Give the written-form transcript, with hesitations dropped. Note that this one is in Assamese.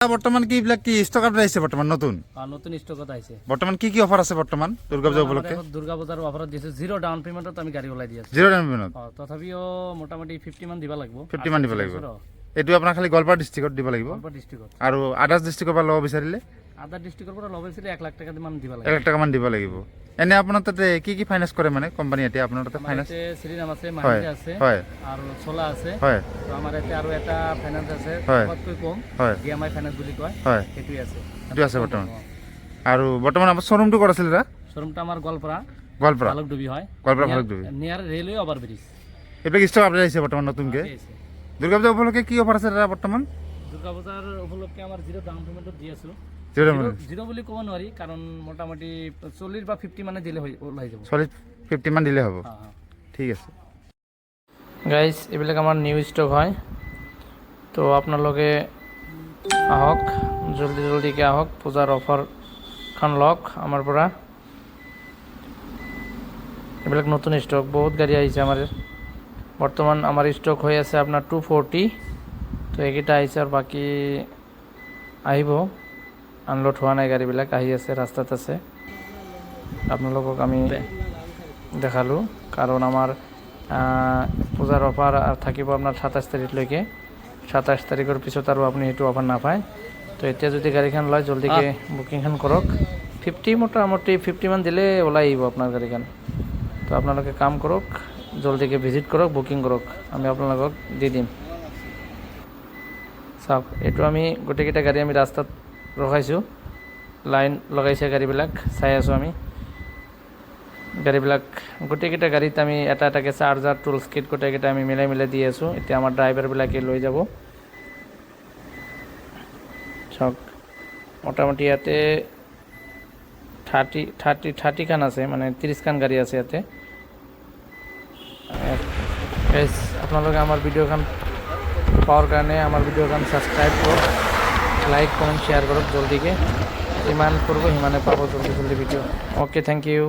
বর্তমান কি এইবিলাক কি স্টক আপডেট আহিছে বর্তমান নতুন নতুন স্টকত আহিছে। বর্তমান কি কি অফার আছে বর্তমান দুর্গা পূজা উপলক্ষে? দুর্গা পূজার অফারত দিছে জিরো ডাউন পেমেন্টত আমি গাড়ি ওলাই দি আছো। জিরো ডাউন পেমেন্ট তথাপিও মোটামুটি 50 মান দিবা লাগিব। 50 মান দিব লাগিব। এটো আপোনাৰ খালি গোৱালপাৰা ডিস্ট্ৰিক্টত দিব লাগিব। গোৱালপাৰা ডিস্ট্ৰিক্টত। আৰু আদাৰ্স ডিস্ট্ৰিক্টৰ পৰা ল'ব বিচাৰিলে আদাৰ ডিস্ট্ৰিক্টৰ পৰা ল'ব বিচাৰিলে 1 লাখ টাকা মান দিবা লাগিব। 1 লাখ টাকা মান দিব লাগিব। এনে আপোনাৰ তাতে কি কি ফাইনান্স কৰে মানে কোম্পানী এতিয়া আপোনাৰ তাতে ফাইনান্স? শ্ৰীৰাম আছে, মাহিন্দ্ৰা আছে, হয় আৰু চলা আছে। হয় তো আমাৰ ইয়াতে আৰু এটা ফাইনান্স আছে হয় কতকৈ কম, হয় ডিএমআই ফাইনান্স বুলি কয়, হয় সেইটো আছে। এইটো আছে বৰ্তমান। আৰু বৰ্তমান আমাৰ শ্বৰুমটো ক'ত আছিল ৰা? শোৰুমটা আমাৰ গোৱালপাৰা গোৱালপাৰা ভালুকডুবি হয়। গোৱালপাৰা ভালুকডুবি। নিয়াৰ ৰেলওয়ে ওভাৰব্ৰিজ। এইবিলাক স্টক আপডেট আহিছে বৰ্তমান নতুনকে। দুৰ্গা পূজা উপলক্ষে কি অফাৰ আছে ৰা বৰ্তমান? দুৰ্গা পূজাৰ উপলক্ষে আমাৰ জিৰো ডাউন পেমেন্টত দি আছো। জিৰো বুলি ক'ব নোৱাৰি কাৰণ মোটামুটি 40 বা 50 মানে দিলে ওলাই যাব। 50 মান দিলে হ'ব। ঠিক আছে গাইজ, এইবিলাক আমাৰ নিউ ষ্টক হয়। তো আপোনালোকে আহক, জলদি জলদিকে আহক, পূজাৰ অফাৰখন লওক আমাৰ পৰা। এইবিলাক নতুন ষ্টক, বহুত গাড়ী আহিছে আমাৰ। বৰ্তমান আমাৰ ষ্টক হৈ আছে আপোনাৰ 240। তো এইকেইটা আহিছে আৰু বাকী আহিব। আনলোড হোৱা নাই গাড়ীবিলাক, আহি আছে, ৰাস্তাত আছে। আপোনালোকক আমি দেখালোঁ কাৰণ আমাৰ পূজাৰ অফাৰ থাকিব আপোনাৰ 27 তাৰিখলৈকে। 27 তাৰিখৰ পিছত আৰু আপুনি সেইটো অফাৰ নাপায়। তো এতিয়া যদি গাড়ীখন লয় জলদিকে বুকিংখন কৰক। 50 মোটামুটি 50 মান দিলে ওলাই আহিব আপোনাৰ গাড়ীখন। তো আপোনালোকে কাম কৰক, জলদিকে ভিজিট কৰক, বুকিং কৰক, আমি আপোনালোকক দি দিম। চাওক, এইটো আমি গোটেইকেইটা গাড়ী আমি ৰাস্তাত ৰখাইছোঁ, লাইন লগাইছে গাড়ীবিলাক, চাই আছোঁ আমি। গাড়ীবিলাক গোটেইকেইটা গাড়ীত আমি এটা এটাকৈ চাৰ্জাৰ, টুলছ কিট গোটেইকেইটা আমি মিলাই মিলাই দি আছোঁ। এতিয়া আমাৰ ড্ৰাইভাৰবিলাকে লৈ যাব। চাওক, মোটামুটি ইয়াতে 30 খান আছে, মানে 30 খান গাড়ী আছে ইয়াতে। আপোনালোকে আমাৰ ভিডিঅ'খন পাৱাৰ কাৰণে আমাৰ ভিডিঅ'খন ছাবস্ক্ৰাইব কৰক, লাইক কমেণ্ট শ্বেয়াৰ কৰক জলদিকে। যিমান কৰিব সিমানে পাব জলদি জলদি ভিডিঅ'। Okay, thank U.